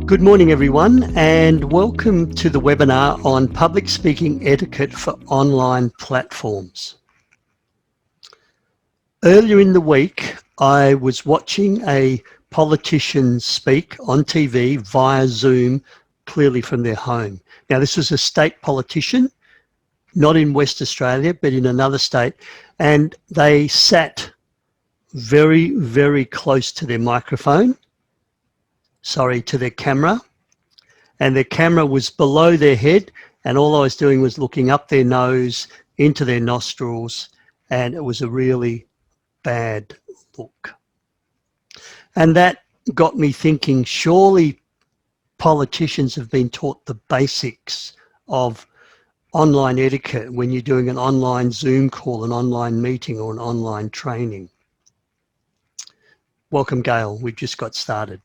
Good morning, everyone, and welcome to the webinar on public speaking etiquette for online platforms. Earlier in the week, I was watching a politician speak on TV via Zoom, clearly from their home. Now, this was a state politician, not in West Australia, but in another state, and they sat very, very close to their microphone, to their camera, and their camera was below their head, and all I was doing was looking up their nose, into their nostrils, and it was a really bad look. And that got me thinking, surely politicians have been taught the basics of online etiquette when you're doing an online Zoom call, an online meeting, or an online training. Welcome, Gail. We've just got started.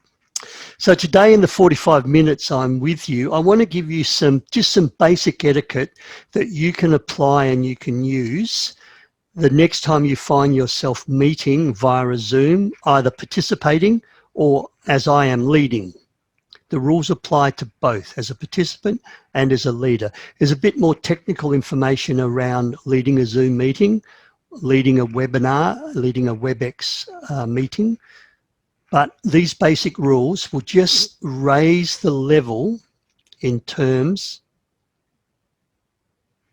So today in the 45 minutes I'm with you, I want to give you just some basic etiquette that you can apply and you can use the next time you find yourself meeting via a Zoom, either participating or as I am leading. The rules apply to both as a participant and as a leader. There's a bit more technical information around leading a Zoom meeting, leading a webinar, leading a WebEx meeting. But these basic rules will just raise the level in terms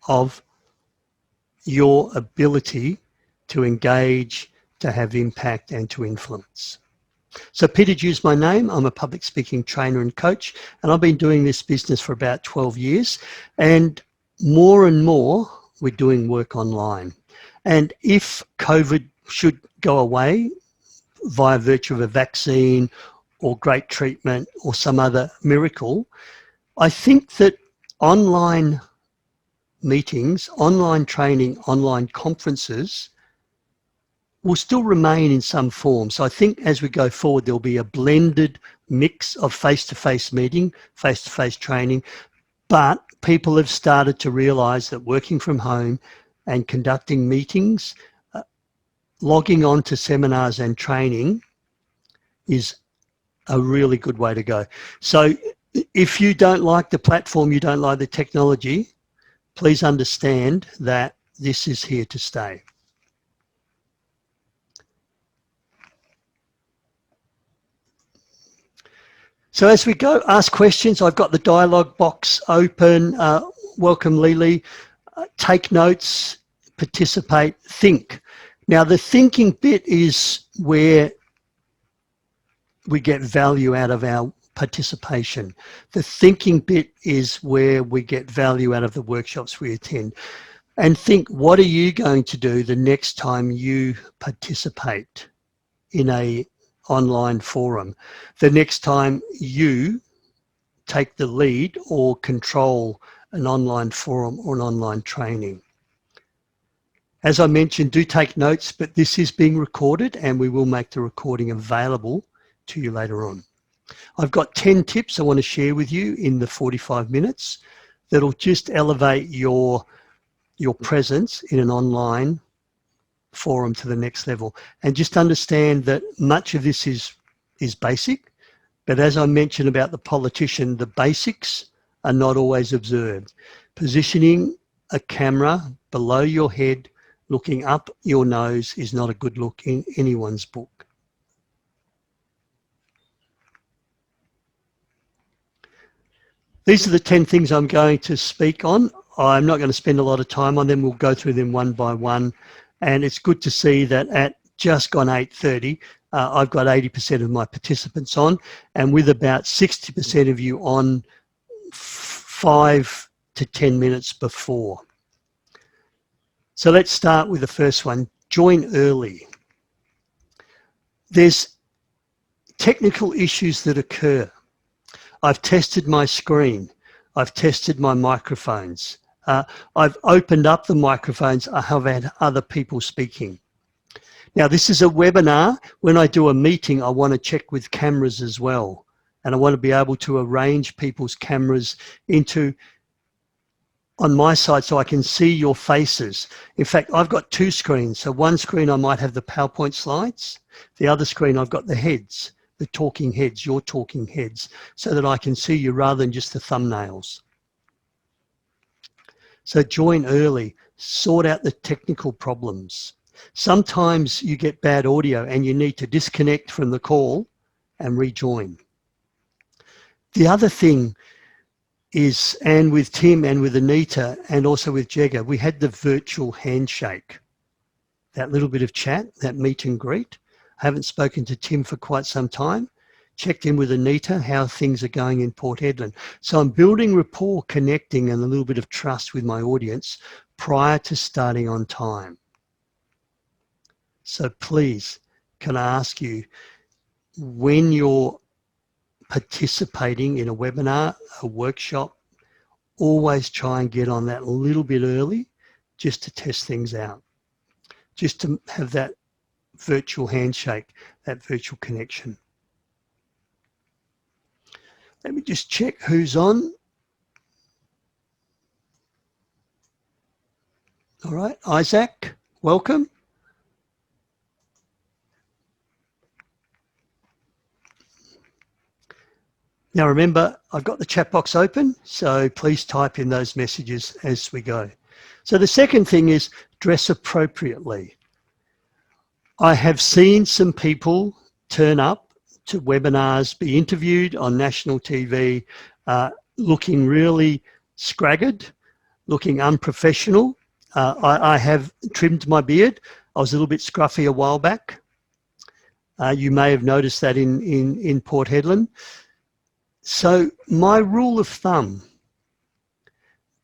of your ability to engage, to have impact, and to influence. So Peter Dew's my name. I'm a public speaking trainer and coach, and I've been doing this business for about 12 years. And more we're doing work online. And if COVID should go away, via virtue of a vaccine or great treatment or some other miracle, I think that online meetings, online training, online conferences will still remain in some form. So I think as we go forward, there'll be a blended mix of face-to-face meeting, face-to-face training, but people have started to realize that working from home and conducting meetings, logging on to seminars and training is a really good way to go. So if you don't like the platform, you don't like the technology, please understand that this is here to stay. So as we go, ask questions. I've got the dialogue box open. Welcome, Lily. Take notes, participate, think. Now, the thinking bit is where we get value out of our participation. The thinking bit is where we get value out of the workshops we attend. And think, what are you going to do the next time you participate in an online forum? The next time you take the lead or control an online forum or an online training. As I mentioned, do take notes, but this is being recorded and we will make the recording available to you later on. I've got 10 tips I want to share with you in the 45 minutes that'll just elevate your presence in an online forum to the next level. And just understand that much of this is basic, but as I mentioned about the politician, the basics are not always observed. Positioning a camera below your head, looking up your nose is not a good look in anyone's book. These are the 10 things I'm going to speak on. I'm not going to spend a lot of time on them. We'll go through them one by one. And it's good to see that at just gone 8:30, I've got 80% of my participants on, and with about 60% of you on 5 to 10 minutes before. So let's start with the first one, join early. There's technical issues that occur. I've tested my screen. I've tested my microphones. I've opened up the microphones. I have had other people speaking. Now, this is a webinar. When I do a meeting, I want to check with cameras as well. And I want to be able to arrange people's cameras on my side so I can see your faces. In fact, I've got two screens. So one screen I might have the PowerPoint slides. The other screen I've got the heads. the talking heads, your talking heads, so that I can see you rather than just the thumbnails. So join early, sort out the technical problems. Sometimes you get bad audio and you need to disconnect from the call and rejoin. The other thing is, and with Tim and with Anita and also with Jegga, we had the virtual handshake, that little bit of chat, that meet and greet. I haven't spoken to Tim for quite some time. Checked in with Anita, how things are going in Port Hedland. So I'm building rapport, connecting, and a little bit of trust with my audience prior to starting on time. So please, can I ask you, when you're participating in a webinar, a workshop, always try and get on that a little bit early just to test things out, just to have that virtual handshake, that virtual connection. Let me just check who's on. All right, Isaac, welcome. Now remember, I've got the chat box open, so please type in those messages as we go. So the second thing is dress appropriately. I have seen some people turn up to webinars, be interviewed on national TV, looking really scragged, looking unprofessional. I have trimmed my beard. I was a little bit scruffy a while back. You may have noticed that in Port Hedland. So my rule of thumb,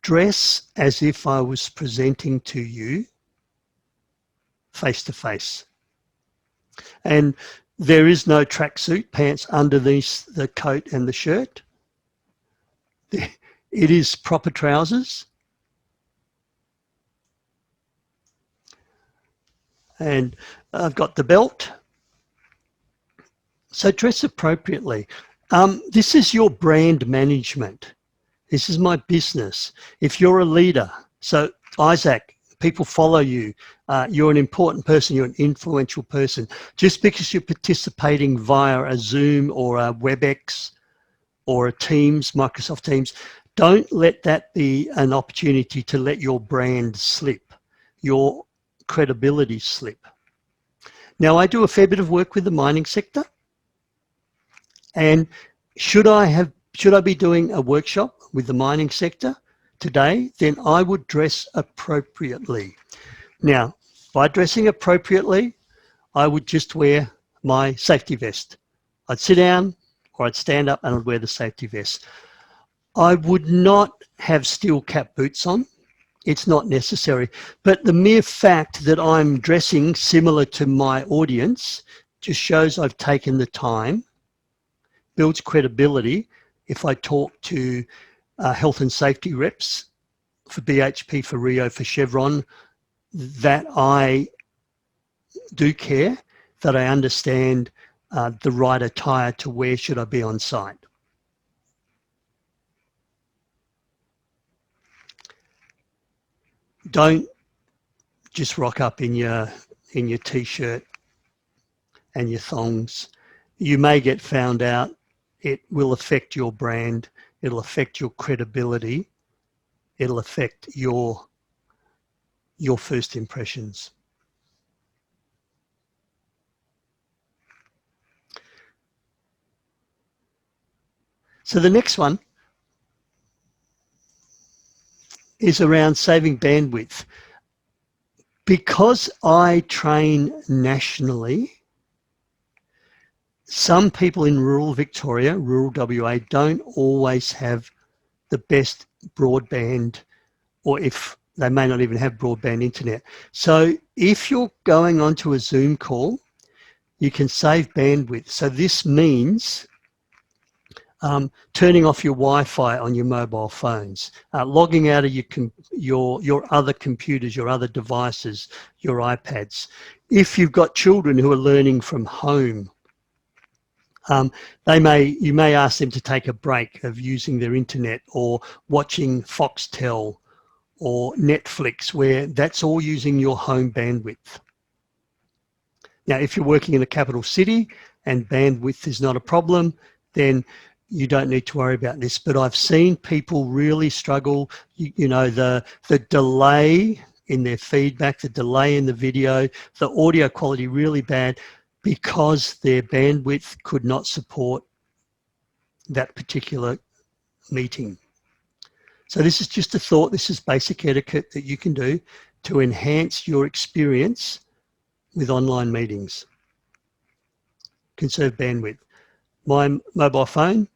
dress as if I was presenting to you face to face. And there is no tracksuit pants underneath the coat and the shirt. It is proper trousers. And I've got the belt. So dress appropriately. This is your brand management. This is my business. If you're a leader, so Isaac, people follow you, you're an important person, you're an influential person. Just because you're participating via a Zoom or a WebEx or a Teams, Microsoft Teams, don't let that be an opportunity to let your brand slip, your credibility slip. Now, I do a fair bit of work with the mining sector. And should I be doing a workshop with the mining sector today, then I would dress appropriately. Now, by dressing appropriately, I would just wear my safety vest. I'd sit down or I'd stand up and I'd wear the safety vest. I would not have steel cap boots on. It's not necessary. But the mere fact that I'm dressing similar to my audience just shows I've taken the time, builds credibility. If I talk to health and safety reps for BHP, for Rio, for Chevron, that I do care, that I understand the right attire to wear should I be on site. Don't just rock up in your t-shirt and your thongs. You may get found out. It will affect your brand. It'll affect your credibility. It'll affect your first impressions. So the next one is around saving bandwidth. Because I train nationally, some people in rural Victoria, rural WA, don't always have the best broadband, or if they may not even have broadband internet. So if you're going onto a Zoom call, you can save bandwidth. So this means turning off your Wi-Fi on your mobile phones, logging out of your other computers, your other devices, your iPads. If you've got children who are learning from home, you may ask them to take a break of using their internet or watching Foxtel or Netflix, where that's all using your home bandwidth. Now, if you're working in a capital city, and bandwidth is not a problem, then you don't need to worry about this. But I've seen people really struggle, you know, the delay in their feedback, the delay in the video, the audio quality really bad because their bandwidth could not support that particular meeting. So this is just a thought. This is basic etiquette that you can do to enhance your experience with online meetings. Conserve bandwidth. My mobile phone,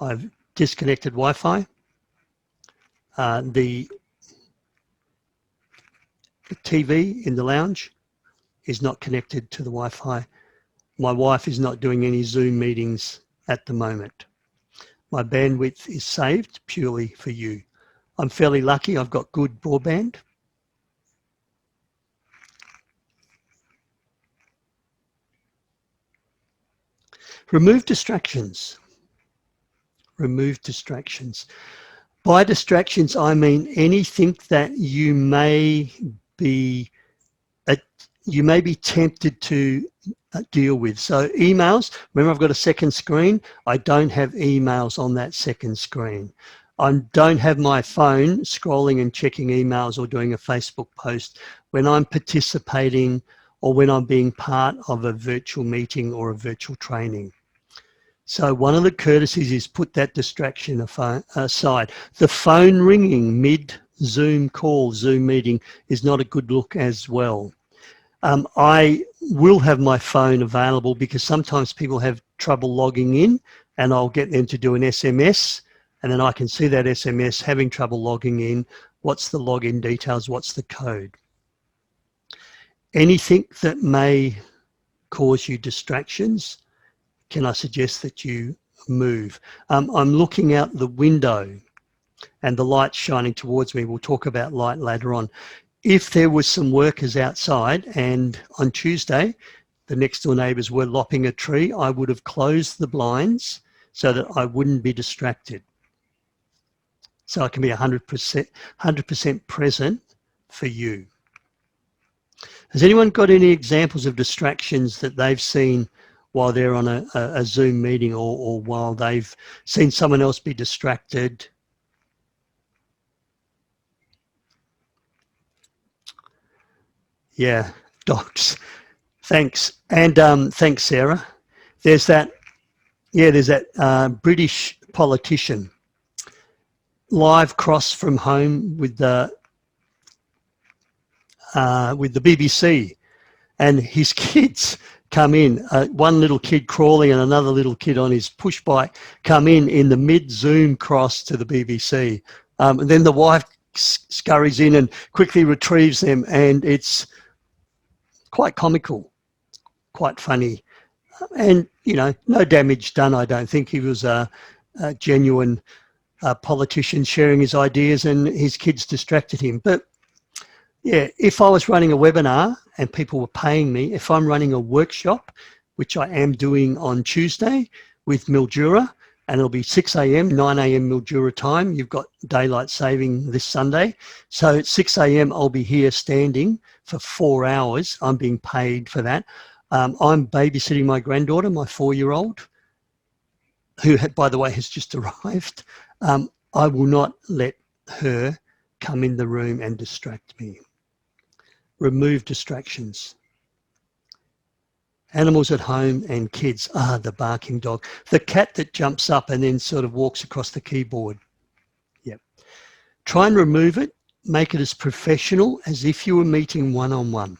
I've disconnected Wi-Fi. The TV in the lounge is not connected to the Wi-Fi. My wife is not doing any Zoom meetings at the moment. My bandwidth is saved purely for you. I'm fairly lucky, I've got good broadband. Remove distractions. Remove distractions. By distractions, I mean anything that you may be tempted to deal with. So emails, remember I've got a second screen. I don't have emails on that second screen. I don't have my phone scrolling and checking emails or doing a Facebook post when I'm participating or when I'm being part of a virtual meeting or a virtual training. So one of the courtesies is put that distraction aside. The phone ringing mid-Zoom call, Zoom meeting is not a good look as well. I will have my phone available because sometimes people have trouble logging in and I'll get them to do an SMS and then I can see that SMS having trouble logging in. What's the login details? What's the code? Anything that may cause you distractions, can I suggest that you move? I'm looking out the window and the light's shining towards me. We'll talk about light later on. If there was some workers outside and on Tuesday, the next door neighbours were lopping a tree, I would have closed the blinds so that I wouldn't be distracted. So I can be 100% present for you. Has anyone got any examples of distractions that they've seen while they're on a Zoom meeting or while they've seen someone else be distracted? Yeah, dogs. Thanks. And thanks, Sarah. There's that British politician live cross from home with the BBC, and his kids come in. One little kid crawling and another little kid on his push bike come in the mid-Zoom cross to the BBC. And then the wife scurries in and quickly retrieves them, and it's quite comical, quite funny. And, you know, no damage done, I don't think. He was a genuine politician sharing his ideas and his kids distracted him. But yeah, if I was running a webinar and people were paying me, if I'm running a workshop, which I am doing on Tuesday with Mildura, and it'll be 6 a.m., 9 a.m. Mildura time. You've got daylight saving this Sunday. So at 6 a.m. I'll be here standing for 4 hours. I'm being paid for that. I'm babysitting my granddaughter, my 4-year-old, who, by the way, has just arrived. I will not let her come in the room and distract me. Remove distractions. Animals at home and kids. The barking dog. The cat that jumps up and then sort of walks across the keyboard. Yep. Try and remove it. Make it as professional as if you were meeting one-on-one.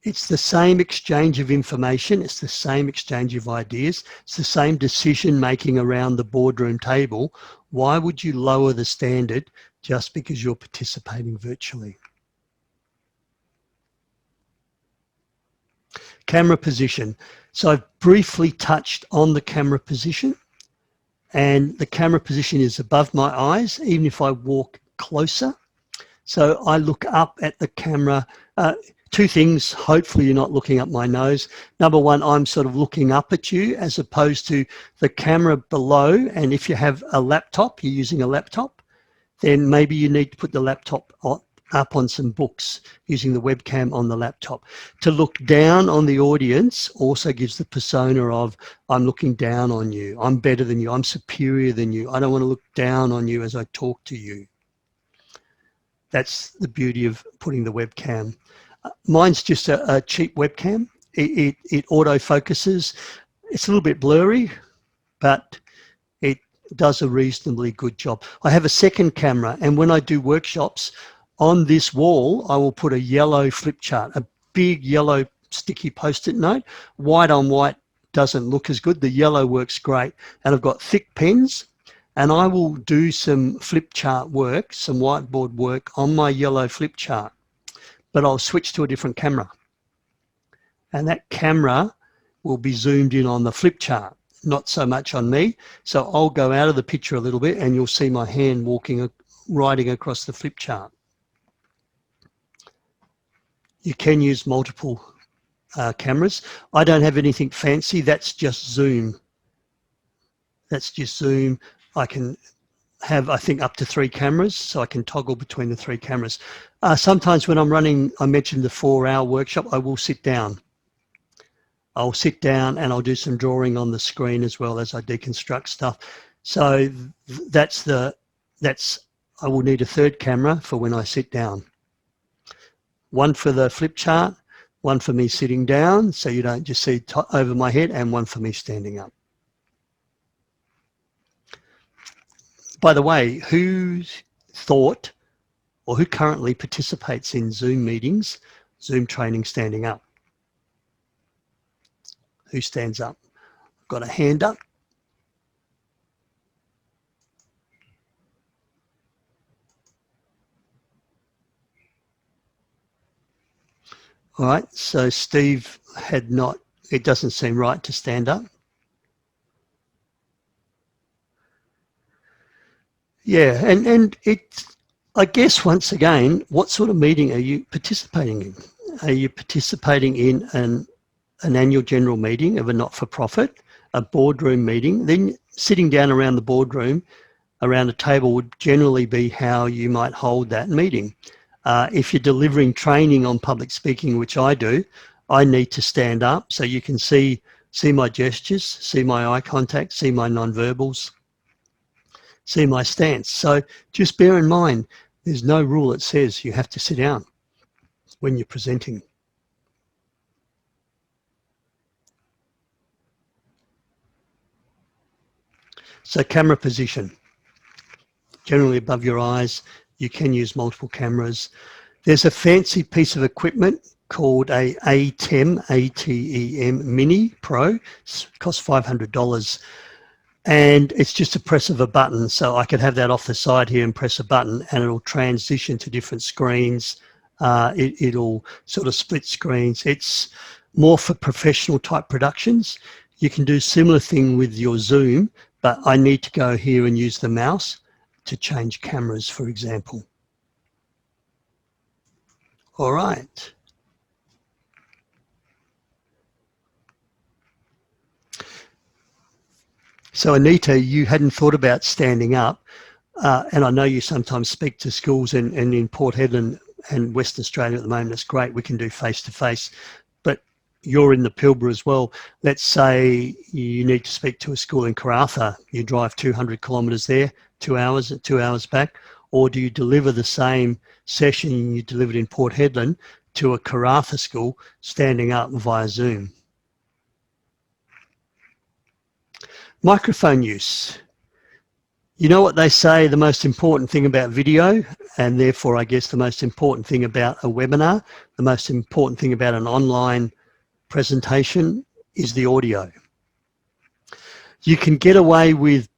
It's the same exchange of information. It's the same exchange of ideas. It's the same decision making around the boardroom table. Why would you lower the standard just because you're participating virtually? Camera position. So I've briefly touched on the camera position, and the camera position is above my eyes, even if I walk closer. So I look up at the camera. Two things, hopefully you're not looking up my nose. Number one, I'm sort of looking up at you as opposed to the camera below. And if you have a laptop, you're using a laptop, then maybe you need to put the laptop up on some books using the webcam on the laptop. To look down on the audience also gives the persona of, I'm looking down on you, I'm better than you, I'm superior than you, I don't want to look down on you as I talk to you. That's the beauty of putting the webcam. Mine's just a cheap webcam. It auto focuses. It's a little bit blurry, but it does a reasonably good job. I have a second camera, and when I do workshops, on this wall, I will put a yellow flip chart, a big yellow sticky post-it note. White on white doesn't look as good. The yellow works great. And I've got thick pens, and I will do some flip chart work, some whiteboard work on my yellow flip chart, but I'll switch to a different camera. And that camera will be zoomed in on the flip chart, not so much on me. So I'll go out of the picture a little bit and you'll see my hand writing across the flip chart. You can use multiple cameras. I don't have anything fancy. That's just Zoom. That's just Zoom. I can have, I think, up to 3 cameras, so I can toggle between the 3 cameras. Sometimes when I'm running, I mentioned the 4-hour workshop, I will sit down. I'll sit down and I'll do some drawing on the screen as well as I deconstruct stuff. So I will need a 3rd camera for when I sit down. One for the flip chart, one for me sitting down so you don't just see over my head, and one for me standing up. By the way, who thought or who currently participates in Zoom meetings, Zoom training standing up? Who stands up? I've got a hand up. All right, so Steve had not, it doesn't seem right to stand up. Yeah, and I guess once again, what sort of meeting are you participating in? Are you participating in an annual general meeting of a not-for-profit, a boardroom meeting? Then sitting down around the boardroom, around a table would generally be how you might hold that meeting. If you're delivering training on public speaking, which I do, I need to stand up so you can see my gestures, see my eye contact, see my non-verbals, see my stance. So just bear in mind, there's no rule that says you have to sit down when you're presenting. So camera position, generally above your eyes. You can use multiple cameras. There's a fancy piece of equipment called a ATEM, A-T-E-M Mini Pro. It costs $500. And it's just a press of a button. So I could have that off the side here and press a button and it'll transition to different screens. It'll sort of split screens. It's more for professional type productions. You can do similar thing with your Zoom, but I need to go here and use the mouse to change cameras, for example. All right. So Anita, you hadn't thought about standing up, and I know you sometimes speak to schools and in Port Hedland and Western Australia at the moment. It's great, we can do face-to-face, but you're in the Pilbara as well. Let's say you need to speak to a school in Karratha. You drive 200 kilometres there, 2 hours, 2 hours back, or do you deliver the same session you delivered in Port Hedland to a Karratha school standing up via Zoom? Microphone use. You know what they say, the most important thing about video, and therefore I guess the most important thing about a webinar, the most important thing about an online presentation is the audio. You can get away with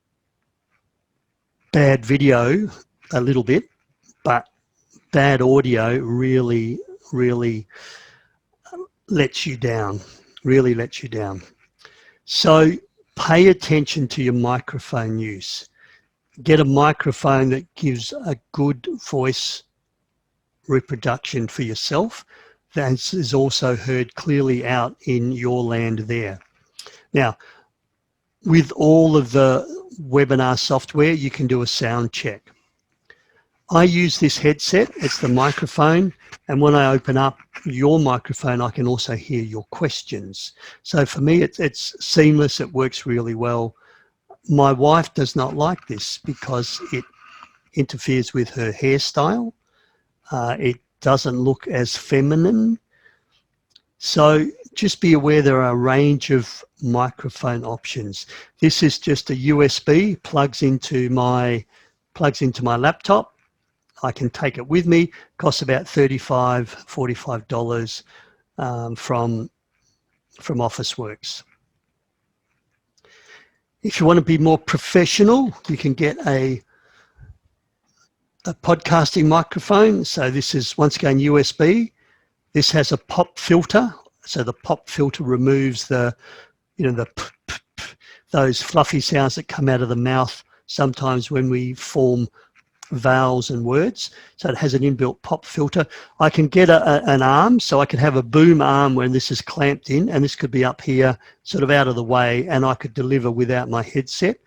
bad video a little bit, but bad audio really, really lets you down, really lets you down. So pay attention to your microphone use. Get a microphone that gives a good voice reproduction for yourself that is also heard clearly out in your land there. Now, with all of the webinar software, you can do a sound check. I use this headset, it's the microphone, and when I open up your microphone, I can also hear your questions. So for me, it's seamless, it works really well. My wife does not like this because it interferes with her hairstyle. It doesn't look as feminine. So just be aware there are a range of microphone options. This is just a USB, plugs into my laptop. I can take it with me. Costs about $35, $45 from Officeworks. If you want to be more professional, you can get a podcasting microphone. So this is once again USB. This has a pop filter. So the pop filter removes the, those fluffy sounds that come out of the mouth sometimes when we form vowels and words. So it has an inbuilt pop filter. I can get an arm, so I could have a boom arm when this is clamped in, and this could be up here sort of out of the way, and I could deliver without my headset.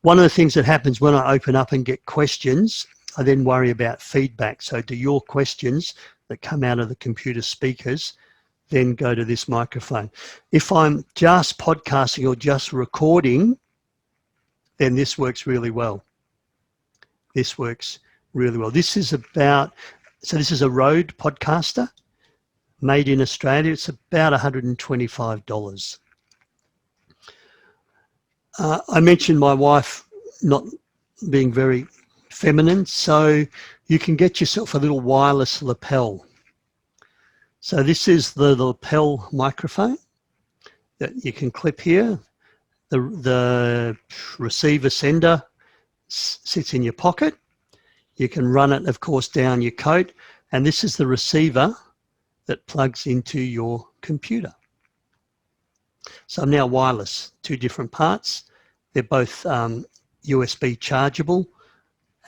One of the things that happens when I open up and get questions, I then worry about feedback. So do your questions that come out of the computer speakers then go to this microphone? If I'm just podcasting or just recording, then this works really well. This works really well. This is this is a Rode Podcaster made in Australia. It's about $125. I mentioned my wife not being very feminine, so you can get yourself a little wireless lapel. So this is the lapel microphone that you can clip here. The receiver sender sits in your pocket. You can run it, of course, down your coat, and this is the receiver that plugs into your computer. So I'm now wireless, two different parts. They're both USB chargeable,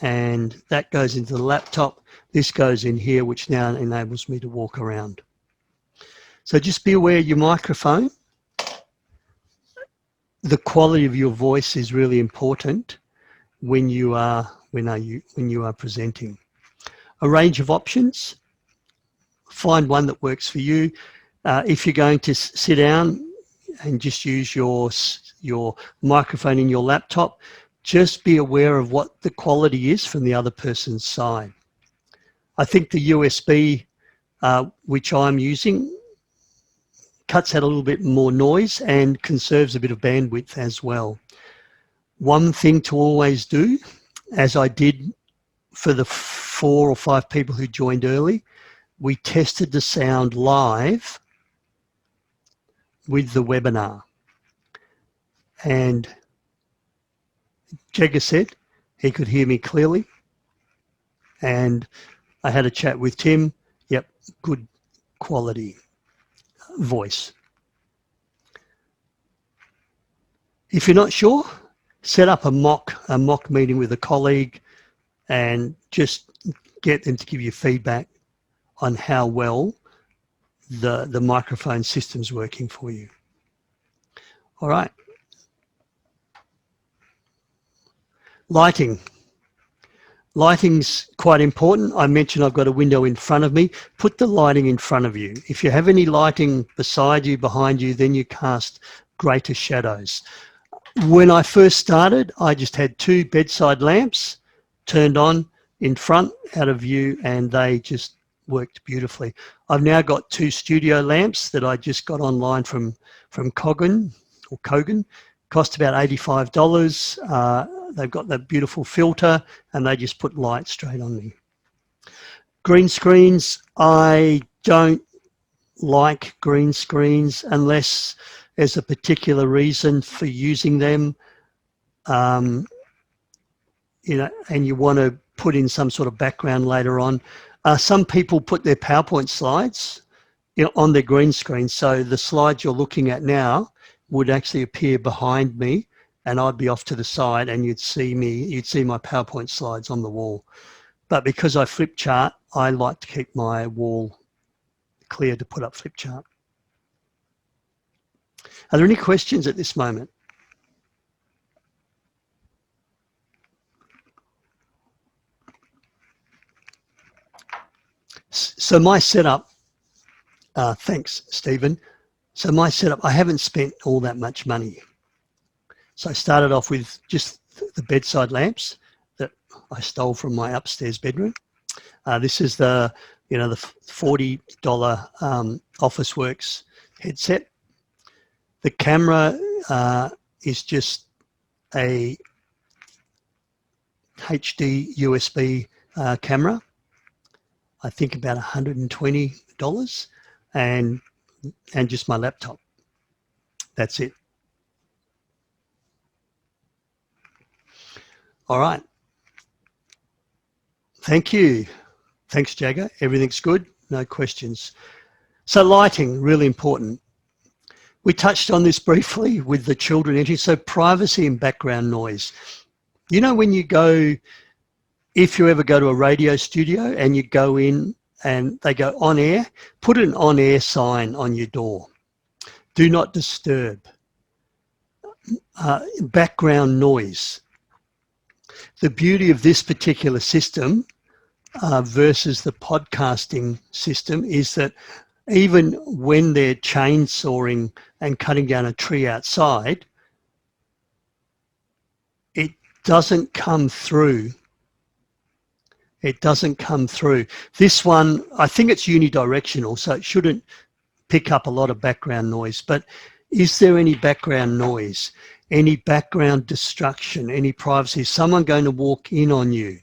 and that goes into the laptop. This goes in here, which now enables me to walk around. So just be aware your microphone, the quality of your voice is really important when you are presenting. A range of options. Find one that works for you. If you're going to sit down and just use your microphone in your laptop, just be aware of what the quality is from the other person's side. I think the USB, which I'm using, cuts out a little bit more noise and conserves a bit of bandwidth as well. One thing to always do, as I did for the 4 or 5 people who joined early, we tested the sound live with the webinar. And Jagger said he could hear me clearly. And I had a chat with Tim. Yep, good quality voice. If you're not sure, set up a mock meeting with a colleague and just get them to give you feedback on how well the microphone system's working for you. All right. Lighting. Lighting's quite important. I mentioned I've got a window in front of me. Put the lighting in front of you. If you have any lighting beside you, behind you, then you cast greater shadows. When I first started, I just had 2 bedside lamps turned on in front, out of view, and they just worked beautifully. I've now got 2 studio lamps that I just got online from Kogan. Cost about $85. They've got that beautiful filter and they just put light straight on me. Green screens, I don't like green screens unless there's a particular reason for using them, and you want to put in some sort of background later on. Some people put their PowerPoint slides on their green screen, so the slides you're looking at now would actually appear behind me and I'd be off to the side and you'd see my PowerPoint slides on the wall. But because I flip chart, I like to keep my wall clear to put up flip chart. Are there any questions at this moment? So my setup, thanks, Stephen. So my setup, I haven't spent all that much money. So I started off with just the bedside lamps that I stole from my upstairs bedroom. This is the $40 Officeworks headset. The camera is just a HD USB camera. I think about $120, and just my laptop. That's it. All right. Thank you. Thanks, Jagger. Everything's good. No questions. So lighting, really important. We touched on this briefly with the children entry. So privacy and background noise. You know, when you go, if you ever go to a radio studio and you go in and they go on air, put an on air sign on your door. Do not disturb. Background noise. The beauty of this particular system versus the podcasting system is that even when they're chainsawing and cutting down a tree outside, it doesn't come through. It doesn't come through. This one, I think it's unidirectional, so it shouldn't pick up a lot of background noise. But is there any background noise, any background distraction, any privacy? Is someone going to walk in on you?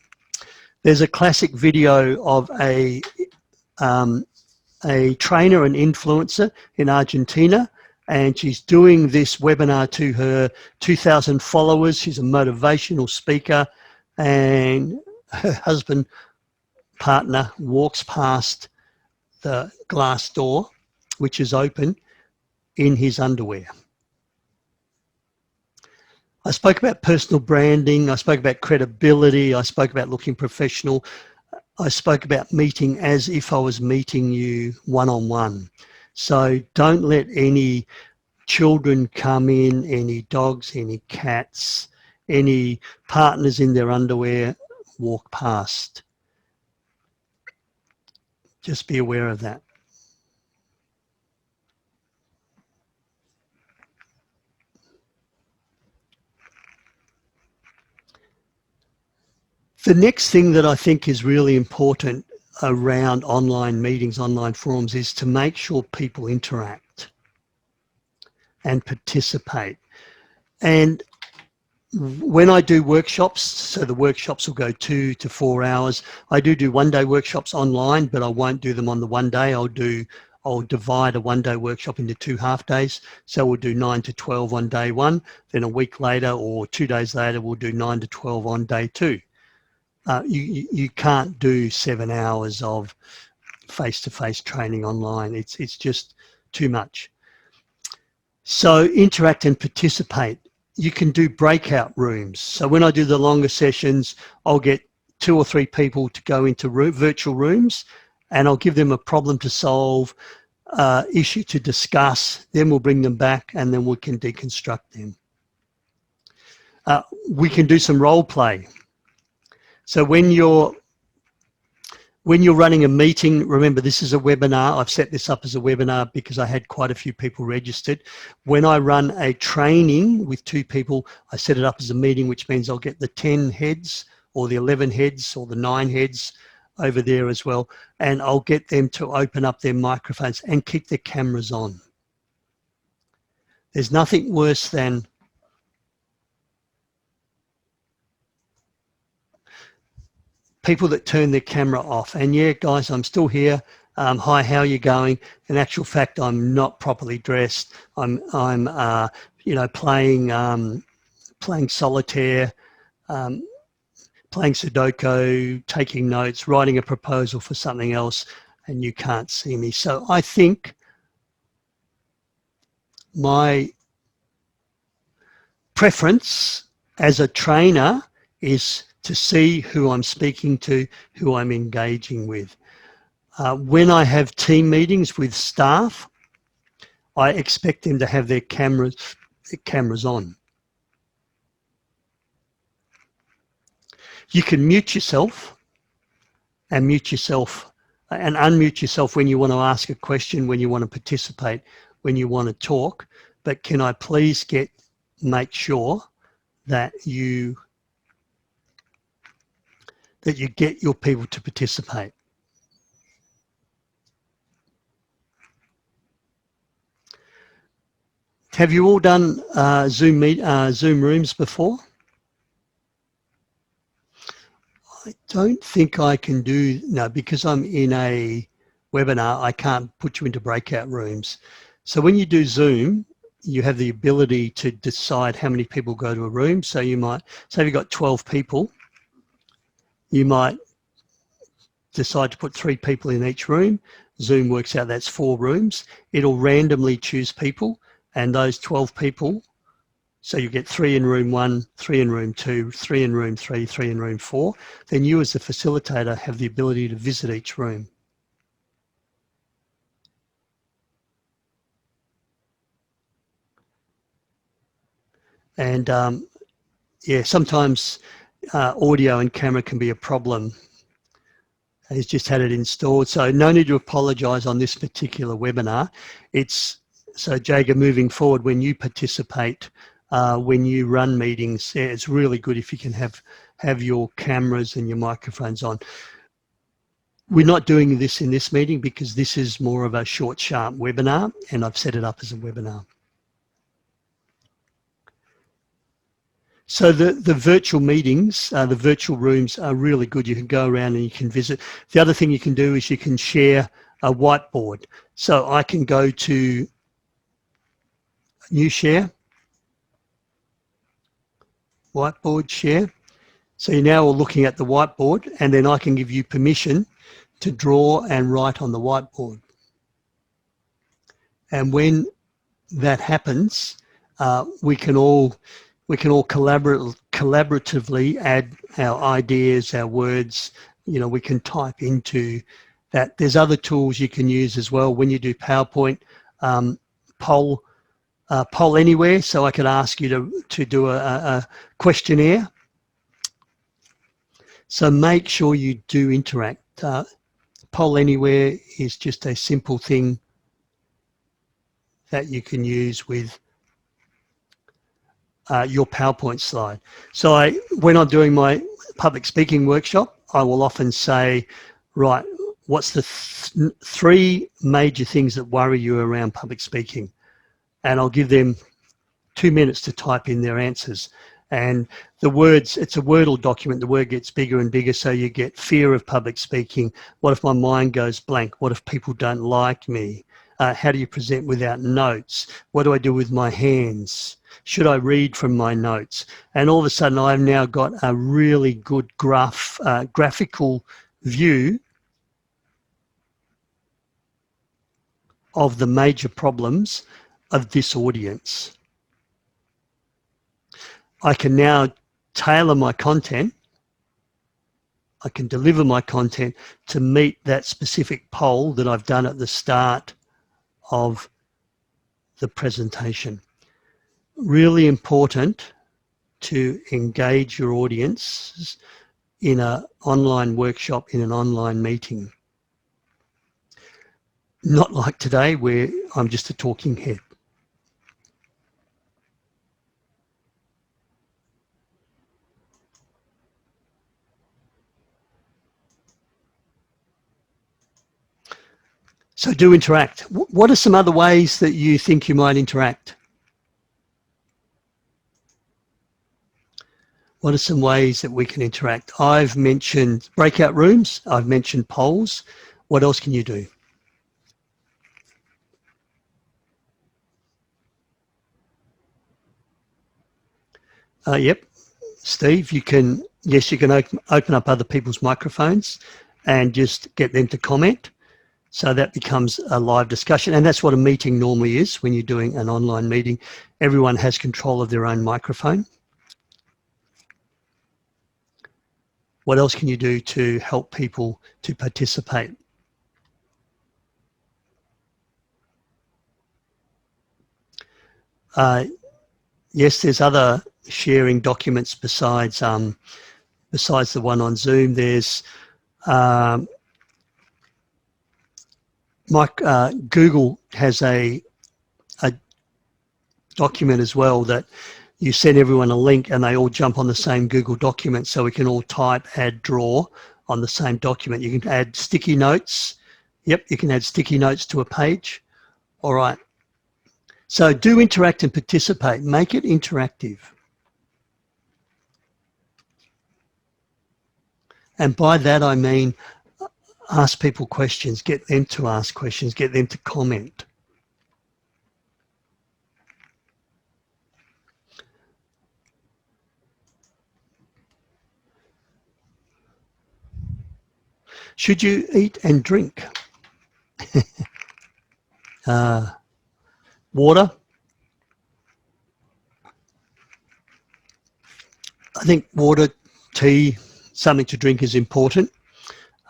There's a classic video of a trainer and influencer in Argentina, and she's doing this webinar to her 2,000 followers. She's a motivational speaker, and her husband, partner, walks past the glass door, which is open, in his underwear. I spoke about personal branding. I spoke about credibility. I spoke about looking professional. I spoke about meeting as if I was meeting you one-on-one. So don't let any children come in, any dogs, any cats, any partners in their underwear walk past. Just be aware of that. The next thing that I think is really important around online meetings, online forums, is to make sure people interact and participate. And when I do workshops, so the workshops will go 2 to 4 hours. I do one-day workshops online, but I won't do them on the one day. I'll divide a one-day workshop into 2 half days. So we'll do 9 to 12 on day 1. Then a week later or 2 days later, we'll do 9 to 12 on day 2. You can't do 7 hours of face-to-face training online. It's just too much. So interact and participate. You can do breakout rooms. So when I do the longer sessions, I'll get 2 or 3 people to go into virtual rooms, and I'll give them a problem to solve, issue to discuss. Then we'll bring them back, and then we can deconstruct them. We can do some role play. So when you're running a meeting, remember this is a webinar. I've set this up as a webinar because I had quite a few people registered. When I run a training with 2 people, I set it up as a meeting, which means I'll get the 10 heads or the 11 heads or the 9 heads over there as well. And I'll get them to open up their microphones and keep their cameras on. There's nothing worse than people that turn their camera off. And yeah, guys, I'm still here. Hi, how are you going? In actual fact, I'm not properly dressed. I'm playing solitaire, playing Sudoku, taking notes, writing a proposal for something else, and you can't see me. So I think my preference as a trainer is to see who I'm speaking to, who I'm engaging with. When I have team meetings with staff, I expect them to have their cameras on. You can mute yourself and mute yourself and unmute yourself when you want to ask a question, when you want to participate, when you want to talk. But can I please make sure that you get your people to participate? Have you all done Zoom rooms before? I don't think I can do, no, because I'm in a webinar, I can't put you into breakout rooms. So when you do Zoom, you have the ability to decide how many people go to a room. So you might, say if you've got 12 people, you might decide to put 3 people in each room. Zoom works out that's 4 rooms. It'll randomly choose people, and those 12 people, so you get 3 in room 1, 3 in room 2, 3 in room 3, 3 in room 4. Then you as the facilitator have the ability to visit each room. And yeah, sometimes audio and camera can be a problem. He's just had it installed, so no need to apologise on this particular webinar. So Jager, moving forward, when you participate, when you run meetings, it's really good if you can have your cameras and your microphones on. We're not doing this in this meeting because this is more of a short, sharp webinar, and I've set it up as a webinar. So the virtual meetings, the virtual rooms are really good. You can go around and you can visit. The other thing you can do is you can share a whiteboard. So I can go to new share, whiteboard share. So you're now all looking at the whiteboard, and then I can give you permission to draw and write on the whiteboard. And when that happens, we can all collaboratively add our ideas, our words. You know, we can type into that. There's other tools you can use as well when you do PowerPoint. Poll anywhere, so I could ask you to do a questionnaire. So make sure you do interact. Poll anywhere is just a simple thing that you can use with your PowerPoint slide. So when I'm doing my public speaking workshop, I will often say, right, what's the 3 major things that worry you around public speaking? And I'll give them 2 minutes to type in their answers. And the words, it's a Wordle document, the word gets bigger and bigger, so you get fear of public speaking. What if my mind goes blank? What if people don't like me? How do you present without notes? What do I do with my hands? Should I read from my notes? And all of a sudden I've now got a really good graphical view of the major problems of this audience. I can now tailor my content. I can deliver my content to meet that specific poll that I've done at the start of the presentation. Really important to engage your audience in an online workshop, in an online meeting. Not like today where I'm just a talking head. So do interact. What are some other ways that you think you might interact? What are some ways that we can interact? I've mentioned breakout rooms. I've mentioned polls. What else can you do? Yep, Steve, you can open up other people's microphones and just get them to comment. So that becomes a live discussion. And that's what a meeting normally is when you're doing an online meeting. Everyone has control of their own microphone. What else can you do to help people to participate? Yes, there's other sharing documents besides the one on Zoom. There's Google has a document as well that you send everyone a link and they all jump on the same Google document, so we can all type, add, draw on the same document. You can add sticky notes. Yep, you can add sticky notes to a page. All right. So do interact and participate. Make it interactive. And by that I mean ask people questions, get them to ask questions, get them to comment. Should you eat and drink? Water. I think water, tea, something to drink is important,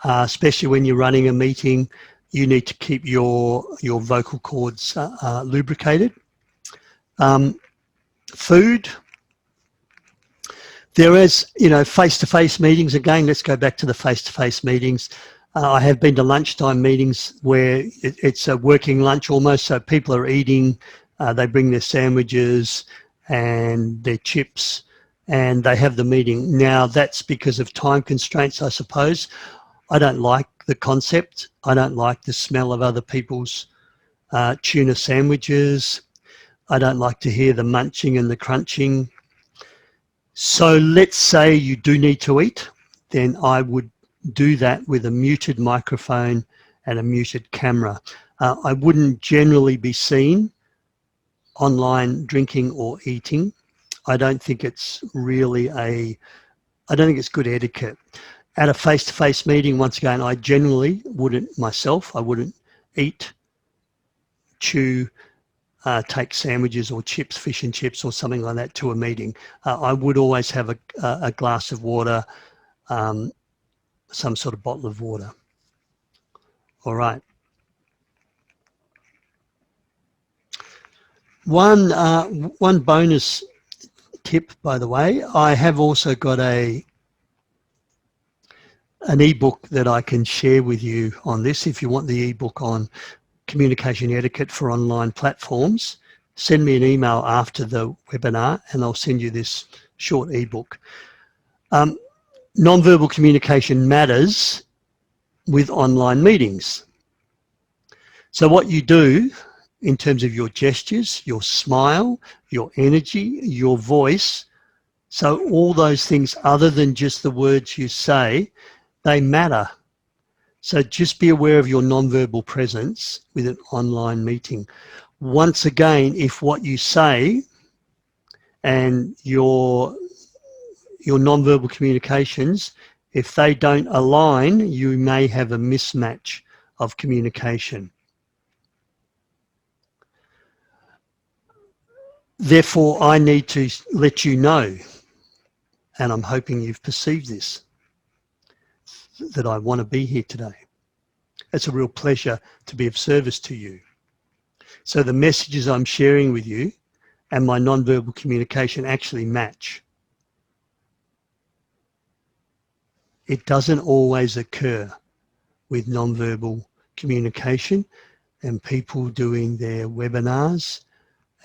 especially when you're running a meeting. You need to keep your vocal cords lubricated. Food. There is, face-to-face meetings. Again, let's go back to the face-to-face meetings. I have been to lunchtime meetings where it's a working lunch almost, so people are eating, they bring their sandwiches and their chips and they have the meeting. Now, that's because of time constraints, I suppose. I don't like the concept. I don't like the smell of other people's tuna sandwiches. I don't like to hear the munching and the crunching. So let's say you do need to eat, then I would do that with a muted microphone and a muted camera. I wouldn't generally be seen online drinking or eating. I don't think it's really I don't think it's good etiquette. At a face-to-face meeting, once again, I generally wouldn't myself, I wouldn't eat, chew, take sandwiches or chips, fish and chips or something like that to a meeting. I would always have a glass of water, some sort of bottle of water. All right. One bonus tip, by the way, I have also got an ebook that I can share with you on this. If you want the ebook on communication etiquette for online platforms, send me an email after the webinar and I'll send you this short ebook. Non-verbal communication matters with online meetings. So what you do in terms of your gestures, your smile, your energy, your voice, so all those things other than just the words you say, they matter. So just be aware of your non-verbal presence with an online meeting. Once again, if what you say and your non-verbal communications, if they don't align, you may have a mismatch of communication. Therefore, I need to let you know, and I'm hoping you've perceived this, that I want to be here today. It's a real pleasure to be of service to you. So the messages I'm sharing with you and my non-verbal communication actually match. It doesn't always occur with non-verbal communication and people doing their webinars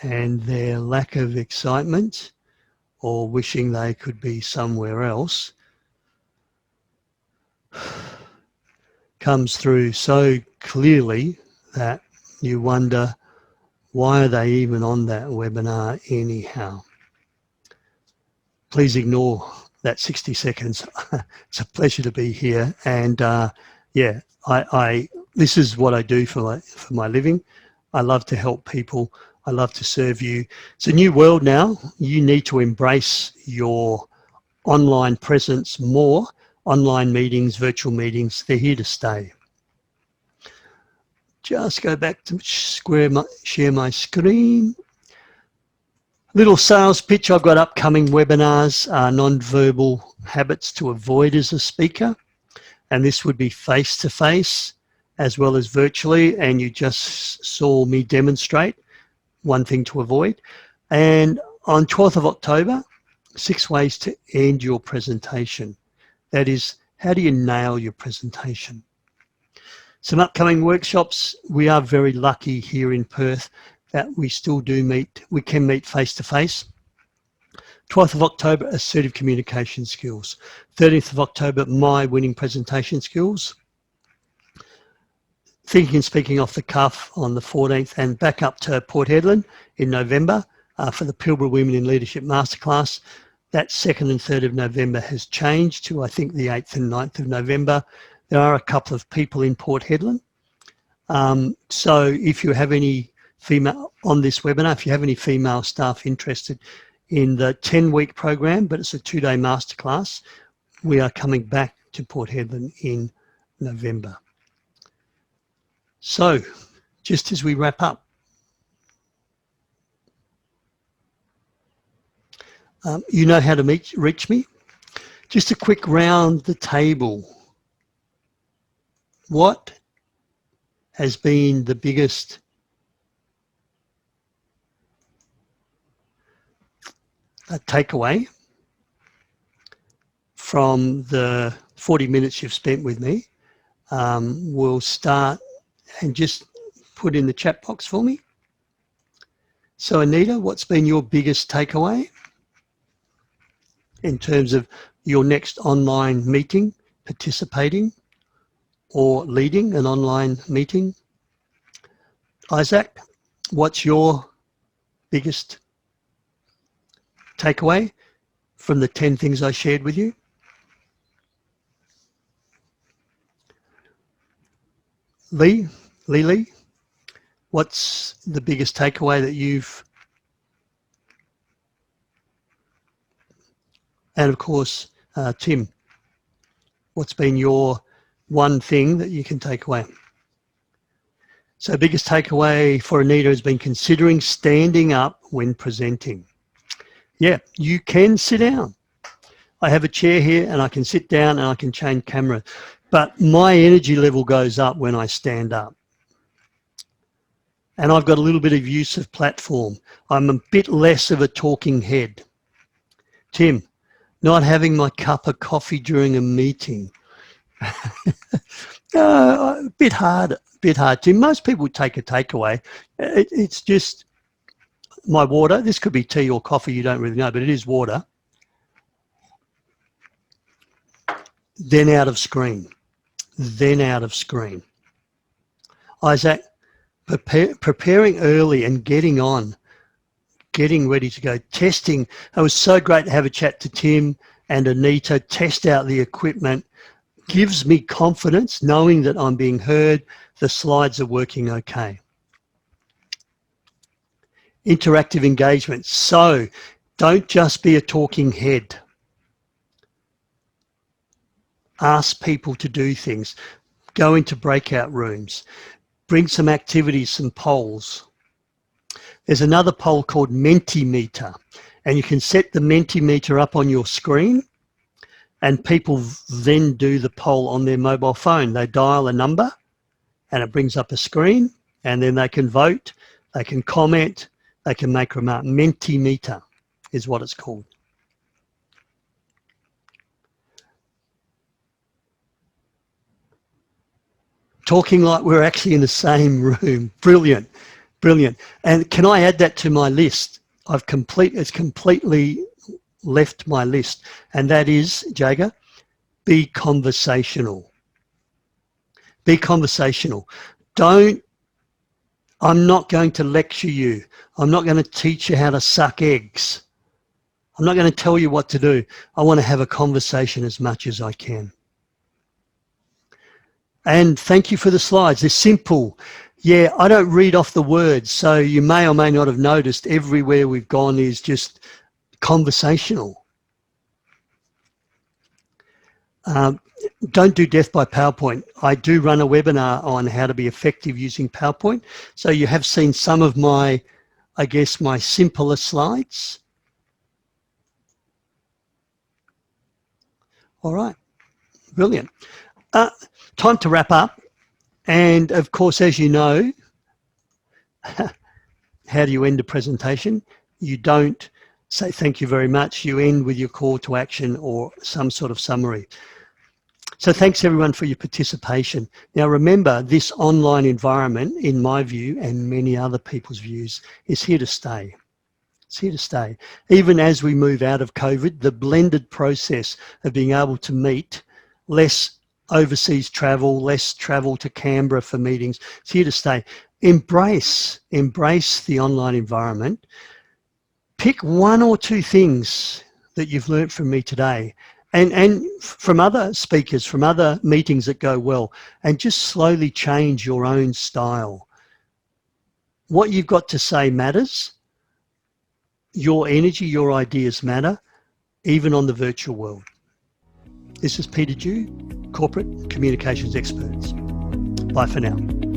and their lack of excitement or wishing they could be somewhere else comes through so clearly that you wonder, why are they even on that webinar anyhow? Please ignore that 60 seconds. It's a pleasure to be here. And yeah, this is what I do for my living. I love to help people. I love to serve you. It's a new world now. You need to embrace your online presence more. Online meetings, virtual meetings, they're here to stay. Just go back to share my screen. Little sales pitch. I've got upcoming webinars, non-verbal habits to avoid as a speaker. And this would be face-to-face as well as virtually. And you just saw me demonstrate one thing to avoid. And on 12th of October, 6 ways to end your presentation. That is, how do you nail your presentation? Some upcoming workshops. We are very lucky here in Perth that we still do meet, we can meet face to face. 12th of October, assertive communication skills. 13th of October, my winning presentation skills. Thinking and speaking off the cuff on the 14th, and back up to Port Hedland in November for the Pilbara Women in Leadership Masterclass. That 2nd and 3rd of November has changed to, I think, the 8th and 9th of November. There are a couple of people in Port Hedland. So if you have any female on this webinar, if you have any female staff interested in the 10-week program, but it's a 2-day masterclass, we are coming back to Port Hedland in November. So just as we wrap up, you know how to reach me. Just a quick round the table. What has been the biggest takeaway from the 40 minutes you've spent with me? We'll start and just put in the chat box for me. So Anita, what's been your biggest takeaway in terms of your next online meeting, participating or leading an online meeting? Isaac, what's your biggest takeaway from the 10 things I shared with you? Lee, what's the biggest takeaway that you've, and of course, Tim, what's been your one thing that you can take away? So biggest takeaway for Anita has been considering standing up when presenting. Yeah, you can sit down. I have a chair here and I can sit down and I can change camera, but my energy level goes up when I stand up. And I've got a little bit of use of platform. I'm a bit less of a talking head. Tim, not having my cup of coffee during a meeting. A bit hard, Tim. Most people take a takeaway. It's just my water. This could be tea or coffee, you don't really know, but it is water. Then out of screen. Isaac, preparing early and getting ready to go. Testing. It was so great to have a chat to Tim and Anita, test out the equipment. Gives me confidence knowing that I'm being heard, the slides are working okay. Interactive engagement. So don't just be a talking head. Ask people to do things. Go into breakout rooms. Bring some activities, some polls. There's another poll called Mentimeter, and you can set the Mentimeter up on your screen, and people then do the poll on their mobile phone. They dial a number and it brings up a screen, and then they can vote, they can comment, they can make remarks. Mentimeter is what it's called. Talking like we're actually in the same room. Brilliant, brilliant. And can I add that to my list? It's completely left my list, and that is, Jager, be conversational. Be conversational. I'm not going to lecture you. I'm not going to teach you how to suck eggs. I'm not going to tell you what to do. I want to have a conversation as much as I can. And thank you for the slides. They're simple. Yeah, I don't read off the words, so you may or may not have noticed everywhere we've gone is just conversational. Don't do death by PowerPoint. I do run a webinar on how to be effective using PowerPoint. So you have seen some of my, I guess, my simpler slides. All right, brilliant. Time to wrap up. And of course, as you know, how do you end a presentation? You don't say thank you very much. You end with your call to action or some sort of summary. So thanks everyone for your participation. Now remember, this online environment, in my view and many other people's views, is here to stay. It's here to stay. Even as we move out of COVID, the blended process of being able to meet, less overseas travel, less travel to Canberra for meetings, it's here to stay. Embrace the online environment. Pick one or two things that you've learnt from me today and from other speakers, from other meetings that go well, and just slowly change your own style. What you've got to say matters. Your energy, your ideas matter, even on the virtual world. This is Peter Dew, Corporate Communications Experts. Bye for now.